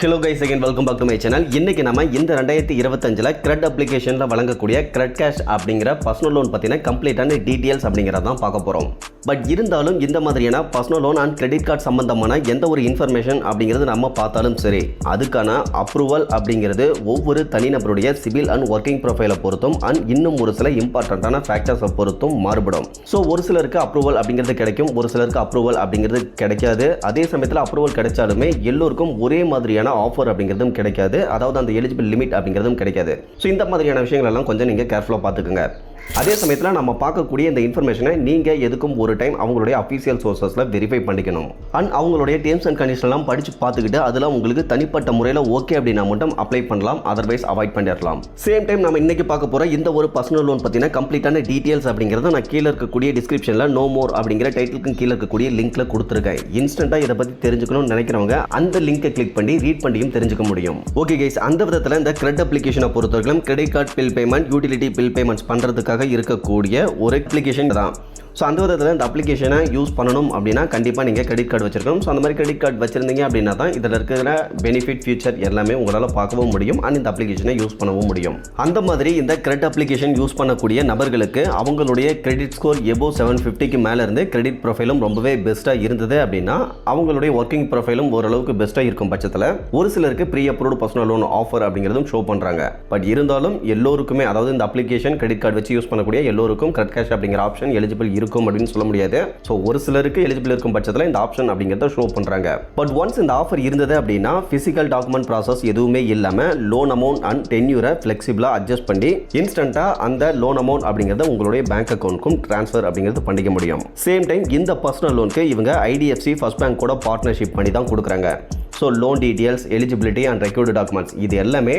Hello guys, again welcome back to my channel. இன்னைக்கு நம்ம இந்த 2025 கிரெட் அப்ளிகேஷன்ல வழங்கக்கூடிய கிரெட் கேஷ் அப்படிங்கிற பர்சனல் லோன் பத்தின கம்ப்ளீட்டான டீடைல்ஸ் அப்படிங்கறதான் பார்க்க போறோம். பட் இருந்தாலும் இந்த மாதிரியான personal loan and credit card சம்பந்தமான எந்த ஒரு இன்ஃபர்மேஷன் அப்படிங்கிறது நம்ம பார்த்தாலும் சரி, அதுக்கான அப்ரூவல் அப்படிங்கிறது ஒவ்வொரு தனிநபருடைய சிவில் அண்ட் ஒர்க்கிங் ப்ரொஃபைலை பொறுத்தும் அண்ட் இன்னும் ஒரு சில இம்பார்ட்டன்டான ஃபேக்டர்ஸை பொறுத்தும் மாறுபடும். ஸோ ஒரு சிலருக்கு அப்ரூவல் அப்படிங்கிறது கிடைக்கும், ஒரு சிலருக்கு அப்ரூவல் அப்படிங்கிறது கிடைக்காது. அதே சமயத்தில் அப்ரூவல் கிடைச்சாலுமே எல்லோருக்கும் ஒரே மாதிரியான ஆஃபர் அப்படிங்கிறதும் கிடைக்காது, அதாவது அந்த எலிஜிபிள் லிமிட் அப்படிங்கிறதும் கிடைக்காது. ஸோ இந்த மாதிரியான விஷயங்கள் எல்லாம் கொஞ்சம் நீங்கள் கேர்ஃபுல்லாக பார்த்துக்குங்க. அதே சமயத்தில் நம்ம பார்க்கக்கூடிய இந்த இன்ஃபர்மேஷனை நீங்கள் எதுக்கும் ஒரு டைம் அவங்களுடைய அஃபீஷியல் சோர்சஸில் வெரிஃபை பண்ணிக்கணும். அண்ட் அவங்களுடைய டேர்ம்ஸ் அண்ட் கண்டிஷன்லாம் படித்து பார்த்துக்கிட்டு அதில் உங்களுக்கு தனிப்பட்ட முறையில் ஓகே அப்படின்னா மட்டும் அப்ளை பண்ணலாம், அதர்வைஸ் அவாய்ட் பண்ணிடலாம். சேம் டைம் நம்ம இன்னைக்கு பார்க்க போகிற இந்த ஒரு பர்சனல் லோன் பற்றின கம்ப்ளீட்டான டீட்டெயில்ஸ் அப்படிங்கிறத நான் கீழே இருக்கக்கூடிய டிஸ்கிரிப்ஷனில் நோ மோர் அப்படிங்கிற டைட்டிலுக்கும் கீழே இருக்கக்கூடிய லிங்க்ல கொடுத்துருக்கேன். இன்ஸ்டன்ட்டாக இதை பற்றி தெரிஞ்சுக்கணும்னு நினைக்கிறவங்க அந்த லிங்கை கிளிக் பண்ணி ரீட் பண்ணியும் தெரிஞ்சுக்க முடியும். ஓகே கைஸ், அந்த விதத்தில் இந்த கிரெட் அப்ளிகேஷனை பொறுத்தவரைக்கும் credit card bill payment, utility bill payments பண்ணுறதுக்காக இருக்கக்கூடிய ஒரு அப்ளிகேஷன் தான். ஸோ அந்த விதத்தில் இந்த அப்ளிகேஷனை யூஸ் பண்ணணும் அப்படின்னா கண்டிப்பாக நீங்கள் கிரெடிட் கார்டு வச்சிருக்கணும். ஸோ அந்த மாதிரி கிரெடிட் கார்டு வச்சிருந்தீங்க அப்படின்னா தான் இதில் இருக்கிற பெனிஃபிட் ஃபியூச்சர் எல்லாமே உங்களால் பார்க்கவும் முடியும் அண்ட் இந்த அப்ளிகேஷனை யூஸ் பண்ணவும் முடியும். அந்த மாதிரி இந்த கிரெட் அப்ளிகேஷன் யூஸ் பண்ணக்கூடிய நபர்களுக்கு அவங்களுடைய கிரெடிட் ஸ்கோர் எபோவ் 750க்கு மேலே இருந்து கிரெடிட் ப்ரொஃபைலும் ரொம்பவே பெஸ்ட்டாக இருந்தது அப்படின்னா அவங்களுடைய ஒர்க்கிங் ப்ரொஃபைலும் ஓரளவுக்கு பெஸ்ட்டாக இருக்கும் பட்சத்தில் ஒரு சிலருக்கு pre approved personal loan offer அப்படிங்கிறதும் ஷோ பண்ணுறாங்க. பட் இருந்தாலும் எல்லோருக்குமே, அதாவது இந்த அப்ளிகேஷன் கிரெடிட் கார்டு வச்சு யூஸ் பண்ணக்கூடிய எல்லோருக்கும் கிரெட் கேஷ் அப்படிங்கிற ஆப்ஷன் எலிஜிபிள் இருக்கும் அப்படின்னு சொல்ல முடியாது. ஸோ ஒரு சிலருக்கு எலிஜிபிள் இருக்கும் பட்சத்தில் இந்த ஆப்ஷன் அப்படிங்கிறத ஷோ பண்றாங்க. பட் ஒன்ஸ் இந்த ஆஃபர் இருந்தது அப்படின்னா பிசிக்கல் டாக்குமெண்ட் ப்ராசஸ் எதுவுமே இல்லாமல் லோன் அமௌண்ட் அண்ட் டென்யூரை ஃபிளெக்சிபிளாக அட்ஜஸ்ட் பண்ணி இன்ஸ்டன்ட்டாக அந்த லோன் அமௌண்ட் அப்படிங்கிறத உங்களுடைய பேங்க் அக்கௌண்ட்க்கும் ட்ரான்ஸ்ஃபர் அப்படிங்கிறது பண்ணிக்க முடியும். சேம் டைம் இந்த பர்சனல் லோனுக்கு இவங்க ஐடிஎஃப்சி ஃபர்ஸ்ட் பேங்க் கூட பார்ட்னர்ஷிப் பண்ணி தான் கொடுக்குறாங்க. So loan details, eligibility and required documents இது எல்லாமே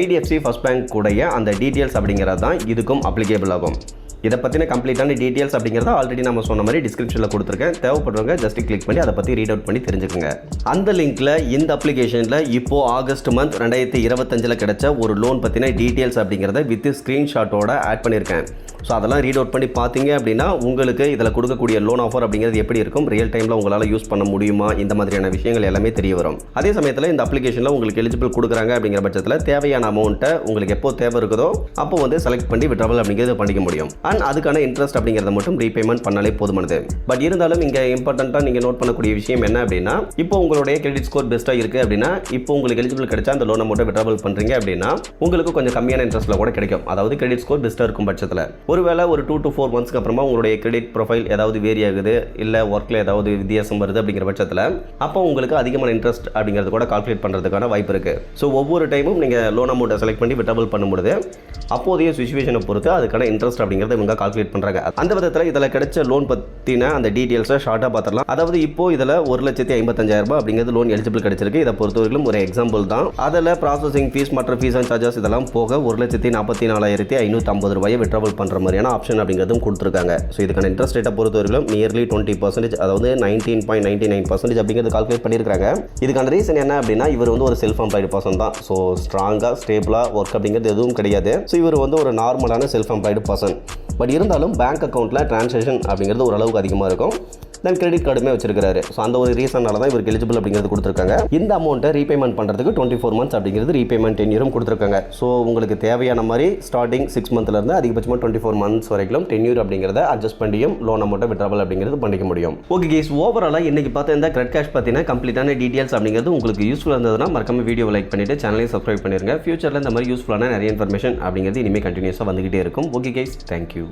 ஐடிஎஃப்சி ஃபர்ஸ்ட் பேங்க் கூடைய அந்த டீட்டெயில்ஸ் அப்படிங்கிறது தான் இதுக்கும் அப்ளிகேபிள் ஆகும். இதை பற்றின கம்ப்ளீட்டான டீட்டெயில்ஸ் அப்படிங்கிறத ஆல்ரெடி நம்ம சொன்ன மாதிரி டிஸ்கிரிப்ஷனில் கொடுத்துருக்கேன். தேவைப்படுறவங்க ஜஸ்ட் கிளிக் பண்ணி அதை பற்றி ரீட் அவுட் பண்ணி தெரிஞ்சுக்கோங்க. அந்த லிங்க்கில் இந்த அப்ளிகேஷனில் இப்போது ஆகஸ்ட் மந்த் 2025 கிடைச்ச ஒரு லோன் பற்றின டீட்டெயில்ஸ் அப்படிங்கிறத வித் ஸ்க்ரீன்ஷாட்டோட ஆட் பண்ணியிருக்கேன். ஸோ அதெல்லாம் ரீட் அவுட் பண்ணி பார்த்தீங்க அப்படின்னா உங்களுக்கு இதில் கொடுக்கக்கூடிய லோன் ஆஃபர் அப்படிங்கிறது எப்படி இருக்கும், ரியல் டைமில் உங்களால் யூஸ் பண்ண முடியுமா, இந்த மாதிரியான விஷயங்கள் எல்லாமே தெரிய வரும். அதே சமயத்தில் இந்த அப்ளிகேஷனில் உங்களுக்கு எலிஜிபிள் கொடுக்குறாங்க அப்படிங்கிற பட்சத்தில் தேவையான அமௌண்ட்டை உங்களுக்கு எப்போ தேவை இருக்குதோ அப்போ வந்து செலக்ட் பண்ணி விட்ராவல் அப்படிங்கிறது பண்ணிக்க முடியும். அண்ட் அதுக்கான இன்ட்ரெஸ்ட் அப்படிங்கிறத மட்டும் ரீபேமெண்ட் பண்ணாலே போதுமானது. பட் இருந்தாலும் இங்கே இம்பார்ட்டண்ட்டாக நீங்கள் நோட் பண்ணக்கூடிய விஷயம் என்ன அப்படின்னா, இப்போ உங்களுடைய கிரெடிட் ஸ்கோர் பெஸ்ட்டாக இருக்குது அப்படின்னா இப்போ உங்களுக்கு எலிஜிபிள் கிடைச்சா அந்த லோன் அமௌண்ட்டை விட்ராவல் பண்ணுறீங்க அப்படின்னா உங்களுக்கு கொஞ்சம் கம்மியான இன்ட்ரெஸ்ட்டில் கூட கிடைக்கும். அதாவது கிரெடிட் ஸ்கோர் பெஸ்ட்டாக இருக்கும் பட்சத்தில் ஒருவேளை ஒரு 2 to 4 months அப்புறமா உங்களுடைய கிரெடிட் ப்ரொஃபைல் ஏதாவது வேரி ஆகுது, இல்லை ஒர்க்கில் ஏதாவது வித்தியாசம் வருது அப்படிங்கிற பட்சத்தில் அப்போ உங்களுக்கு அதிகமான இன்ட்ரெஸ்ட் அப்படிங்கிறது கூட கால்குலேட் பண்ணுறதுக்கான வாய்ப்பு இருக்குது. ஸோ ஒவ்வொரு டைமும் நீங்கள் லோன் அமௌண்ட்டை செலக்ட் பண்ணி விட்ராவல் பண்ணும்போது அப்போதைய சிச்சுவேஷனை பொறுத்து அதுக்கான இன்ட்ரெஸ்ட் அப்படிங்கிறத இவங்க கால்குலேட் பண்ணுறாங்க. அந்த விதத்தில் இதில் கிடைச்ச லோன் பற்றின அந்த டீட்டெயில்ஸை ஷார்ட்டாக பார்த்துடலாம். அதாவது இப்போ இதில் 1,55,000 அப்படிங்கிறது லோன் எலிஜிபிள் கிடைச்சிருக்கு. இதை பொறுத்தவரைக்கும் ஒரு எக்ஸாம்பிள் தான். அதில் ப்ராசஸிங் ஃபீஸ் மற்ற ஃபீஸ் அண்ட் சார்ஜஸ் இதெல்லாம் போக 1,44,550 விட்ராவல் பண்ணுற மாதிரியான ஆப்ஷன் அப்படிங்கிறதும் கொடுத்துருக்காங்க. ஸோ இதுக்கான இன்ட்ரெஸ்ட் ரேட்டை பொறுத்தவரைக்கும் நியர்லி 20%, அதாவது 19.99% அப்படிங்கிறது கால்குலேட் பண்ணியிருக்காங்க. இதுக்கான ரீசன் என்ன அப்படின்னா இவர் வந்து ஒரு செல்ஃப் எம்ப்ளாய்டு பர்சன் தான். ஸோ ஸ்ட்ராங்காக ஸ்டேபிளாக ஒர்க் அப்படிங்கிறது எதுவும் கிடையாது. ஸோ இவர் வந்து ஒரு நார்மலான செல்ஃப் எம்ப்ளாய்டு பர்சன். பட் இருந்தாலும் பேங்க் அக்கௌண்ட்டில் டிரான்சாக்ஷன் அப்படிங்கிறது ஓரளவுக்கு அதிகமாக இருக்கும். தென் கிரெடிட் கார்டுமே வச்சிருக்காரு. ஸோ அந்த ஒரு ரீசனால தான் இவருக்கு எலிஜிபிள் அப்படிங்கிறது கொடுத்துருக்காங்க. இந்த அமௌண்ட்டை ரீபேமெண்ட் பண்ணுறதுக்கு 24 months அப்படிங்கிறது ரீபேமெண்ட் டென்யூரும் கொடுத்துருக்காங்க. ஸோ உங்களுக்கு தேவையான மாதிரி ஸ்டார்டிங் 6 monthலேருந்து அதிகபட்சமாக 24 months வரைக்கும் டென்யூர் அப்படிங்கிறத அட்ஜஸ்ட் பண்ணியும் லோன் அமௌண்ட்டை விட்ராவல் அப்படிங்கிறது பண்ணிக்க முடியும். ஓகே கேஸ், ஓவராலாக இன்னைக்கு பார்த்த இந்த கிரெட் கேஷ் பற்றின கம்ப்ளீட்டான டீட்டெயில்ஸ் அப்படிங்கிறது உங்களுக்கு யூஸ்ஃபுல்லாக இருந்ததுன்னா மறக்காம வீடியோ லைக் பண்ணிட்டு சேனலையும் சப்ஸ்கிரைப் பண்ணிருங்க. ஃபியூச்சரில் இந்த மாதிரி யூஸ்ஃபுல்லான நிறைய இன்ஃபர்மேஷன் அப்படிங்கிறது இனிமேல் கண்டினியூஸாக வந்துகிட்டே இருக்கும். Okay guys, thank you.